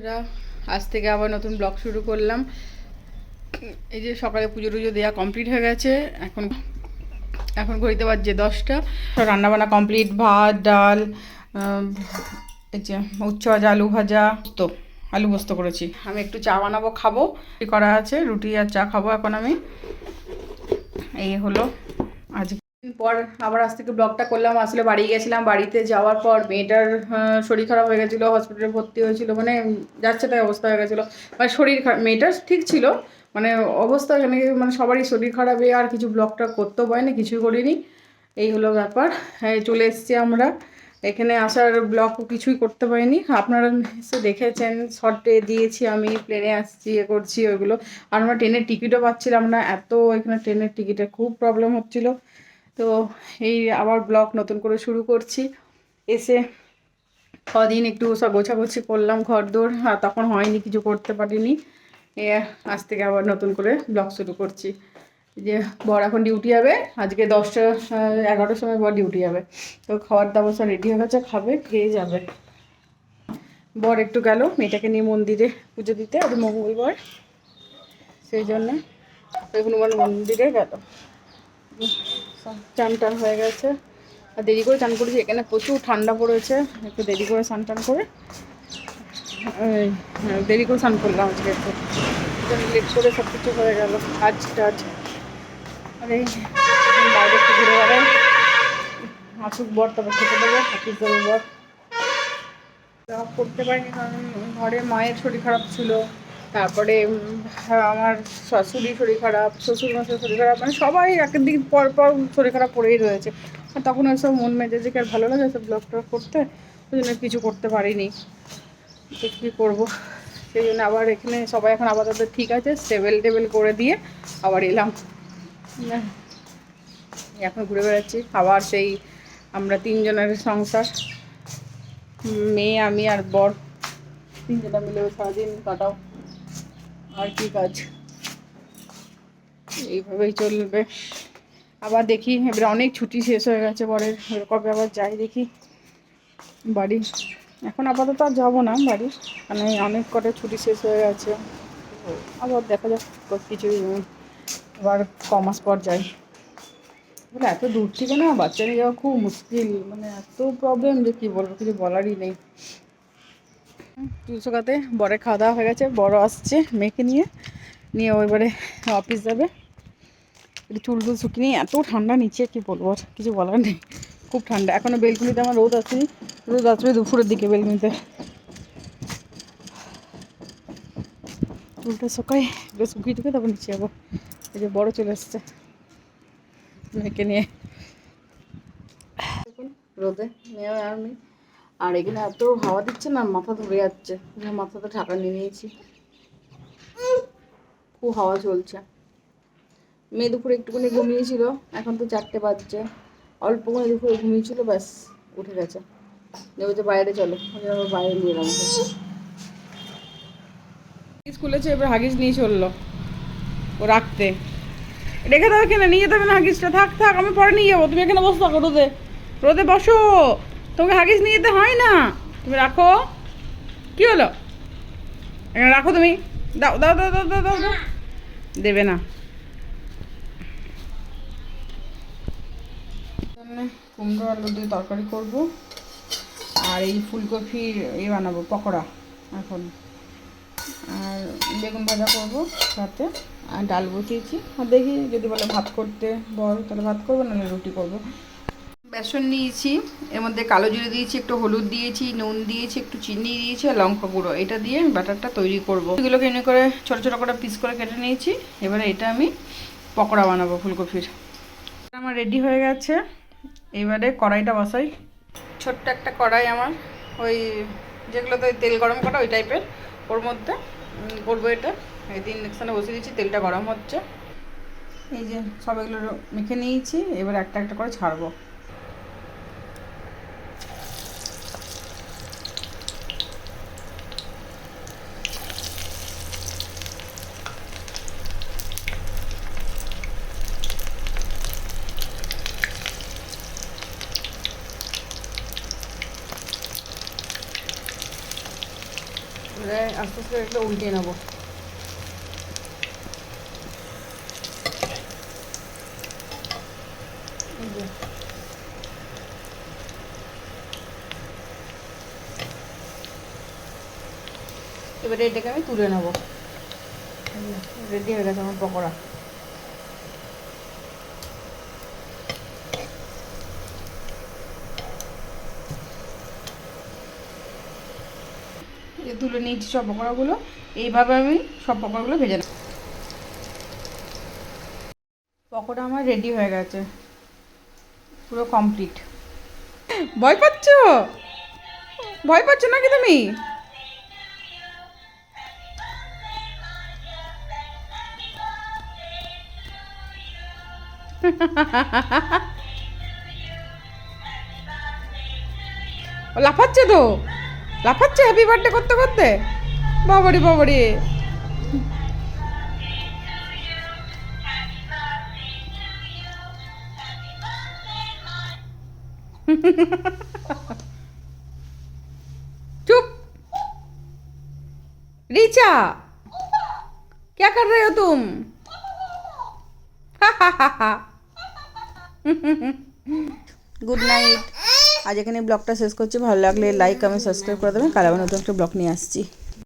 বন্ধুরা, আজ থেকে আবার নতুন ব্লগ শুরু করলাম। এই যে সকালে পুজো টুজো দেওয়া কমপ্লিট হয়ে গেছে। এখন এখন ঘড়িতে বাজছে 10টা। রান্নাবান্না কমপ্লিট, ভাত ডাল, এই যে উচ্ছে ভাজা, আলু ভাজা, তো আলু পোস্ত করেছি। আমি একটু চা বানাবো, খাবো, করা আছে রুটি আর চা খাবো এখন আমি। এই হলো আজ পর আবার আজ থেকে ব্লগটা করলাম। আসলে বাড়ি গেছিলাম, বাড়িতে যাওয়ার পর মেয়েটার শরীর খারাপ হয়ে গেছিলো, হসপিটালে ভর্তি হয়েছিল, মানে যাচ্ছে তাই অবস্থা হয়ে গেছিলো। মানে শরীর খারাপ, মেয়েটার ঠিক ছিল, মানে অবস্থা এখানে মানে সবারই শরীর খারাপে আর কিছু ব্লগটা করতেও পারিনি, কিছুই করিনি। এই হলো ব্যাপার। চলে এসেছি আমরা এখানে, আসার ব্লগ কিছুই করতে পারিনি। আপনারা এসে দেখেছেন, শর্টে দিয়েছি আমি, প্লেনে আসছি করছি ওইগুলো। আর আমরা ট্রেনের টিকিটও পাচ্ছিলাম না, এত এখানে ট্রেনের টিকিটের খুব প্রবলেম হচ্ছিলো। তো এই আবার ব্লগ নতুন করে শুরু করছি। এসে কদিন একটু সব গোছাগুছি করলাম, ঘর দোর, আর তখন হয়নি, কিছু করতে পারিনি। আজ থেকে আবার নতুন করে ব্লগ শুরু করছি। যে বর এখন ডিউটি যাবে, আজকে 10টা 11টার সময় বর ডিউটি যাবে। তো খাওয়ার দাবার সব রেডি হয়ে গেছে, খাবে, খেয়ে যাবে। বর একটু গেল মেয়েটাকে নিয়ে মন্দিরে পুজো দিতে, আর মঙ্গলবার, সেই জন্যে হনুমান মন্দিরে গেল। চান টান হয়ে গেছে, আর দেরি করে চান করেছি, এখানে প্রচুর ঠান্ডা পড়েছে, একটু দেরি করে স্নান টান করে দেরি করে স্নান করলাম আজকে, একটু লেট করে সব কিছু হয়ে গেল কাজ টাজ। আর এই বাইরে একটু ঘুরে বেড়াই, আসুক বর তবে খেতে দেবো, অফিস যাবে বর। করতে পারিনি কারণ ঘরে মায়ের শরীর খারাপ ছিল, তারপরে আমার শাশুড়ির শরীর খারাপ, শ্বশুর মশার শরীর খারাপ, মানে সবাই একের দিন পর পর শরীর খারাপ পড়েই রয়েছে। আর তখন ওইসব মন মেজাজে আর ভালো লাগে সব ব্লগ টগ করতে, ওই জন্য কিছু করতে পারিনি। তো কী করবো, সেই জন্য আবার এখানে সবাই এখন আপাতত ঠিক আছে, স্টেবেল টেবেল করে দিয়ে আবার এলাম। এখন ঘুরে বেড়াচ্ছি আবার সেই আমরা তিনজনের সংসার, মেয়ে আমি আর বর, তিনজনা মিলে সারাদিন কাটাও, আর কি কাজ, এইভাবেই চলবে। আবার দেখি এবারে অনেক ছুটি শেষ হয়ে গেছে বরের, কবে আবার যাই দেখি বাড়ি। এখন আপাতত আর যাবো না বাড়ি, মানে অনেক কটা ছুটি শেষ হয়ে গেছে, আবার দেখা যাক কিছু আবার কমাস পর যাই। বলে এত দূর থেকে না বাচ্চা নিয়ে যাওয়া খুব মুশকিল, মানে এত প্রবলেম যে কী বলবো, কিছু বলারই নেই। তুলসোকাতে বরের খাওয়া দাওয়া হয়ে গেছে, বড় আসছে মেয়েকে নিয়ে নিয়ে এবারে অফিস যাবে। চুল টুল শুকিয়ে নিয়ে এত ঠান্ডা নিচে, কি বলবো, আর কিছু বলার নেই, খুব ঠান্ডা। এখনও বেলকুনিতে আমার রোদ আসেনি, রোদ আসবে দুপুরের দিকে বেলকুনিতে। চুলটা শুকাই শুকিয়ে টুকে তারপর নিচে যাবো। এই যে বড় চলে এসছে মেয়েকে নিয়ে, রোদে মেয়ে আর আমি। আর এখানে এত হাওয়া দিচ্ছে না, মাথা ধরে যাচ্ছে, মাথাটা ঢাকা নিয়ে নিয়েছি, খুব হাওয়া চলছে। মেয়ে দুপুরে একটুখানি ঘুমিয়েছিল, এখন তো 4টে বাজছে, অল্প করে দুপুরে ঘুমিয়েছিল, ব্যাস উঠে গেছে। বলছে বাইরে চলো, বাইরে নিয়ে এলাম। স্কুলেছে, এবার হাগিস নিয়ে চললো ও রাখতে, রেখে দেবে কেন, নিয়ে যেতে হবে না হাগিসটা, থাক থাক আমি পরে নিয়ে যাবো, তুমি এখানে বসে থাকো, রোদে রোদে বসো, তোমাকে হাগিস নিয়ে যেতে হয় না, তুমি রাখো। কি হলো, এখানে রাখো তুমি, দাও দাও দাও দাও দাও দাও দাও, দেবে না। কুমড়ো আলু দিয়ে তরকারি করবো, আর এই ফুলকপির বানাবো পকোড়া এখন, আর বেগুন ভাজা করবো সাথে, আর ডাল বসিয়েছি। আর দেখি যদি বলে ভাত করতে বল তাহলে ভাত করবো, নাহলে রুটি করবো। বেসন নিয়েছি, এর মধ্যে কালো জিরে দিয়েছি, একটু হলুদ দিয়েছি, নুন দিয়েছি, একটু চিনি দিয়েছি, আর লঙ্কা গুঁড়ো, এটা দিয়ে আমি ব্যাটারটা তৈরি করবো। এগুলোকে এনে করে ছোটো ছোটো করে পিস করে কেটে নিয়েছি। এবারে এটা আমি পকোড়া বানাবো ফুলকপির। আমার রেডি হয়ে গেছে, এবারে কড়াইটা বসাই। ছোট্ট একটা কড়াই আমার, ওই যেগুলোতে তেল গরম করা ওই টাইপের, ওর মধ্যে করবো এটা। এই ইন্ডাকশানে বসিয়ে দিচ্ছি, তেলটা গরম হচ্ছে। এই যে সব এগুলো মেখে নিয়েছি, এবার একটা একটা করে ছাড়বো। আস্তে আস্তে একটা উল্টে নেবো। এবারে এটাকে আমি তুলে নেবো। রেডি হয়ে গেছে আমার পকোড়া। তুলে নিয়েছি সব পকোড়াগুলো। এইভাবে আমি সব পকোড়াগুলো ভেজে নেব। পকোড়া আমার রেডি হয়ে গেছে, পুরো কমপ্লিট। ভয় পাচ্ছ? ভয় পাচ্ছ নাকি তুমি? ও লাফাচ্ছে তো, লাফাচ্ছে হ্যাপি বার্থডে করতে করতে। বাবারি বাবারি। चुप रीचा, क्या कर रहे हो तुम? Good night. আজ এখানে ব্লগটা শেষ করছি। ভালো লাগলে লাইক কমেন্ট সাবস্ক্রাইব করে দেবেন। কাল আবার নতুন একটা ব্লগ নিয়ে আসছি।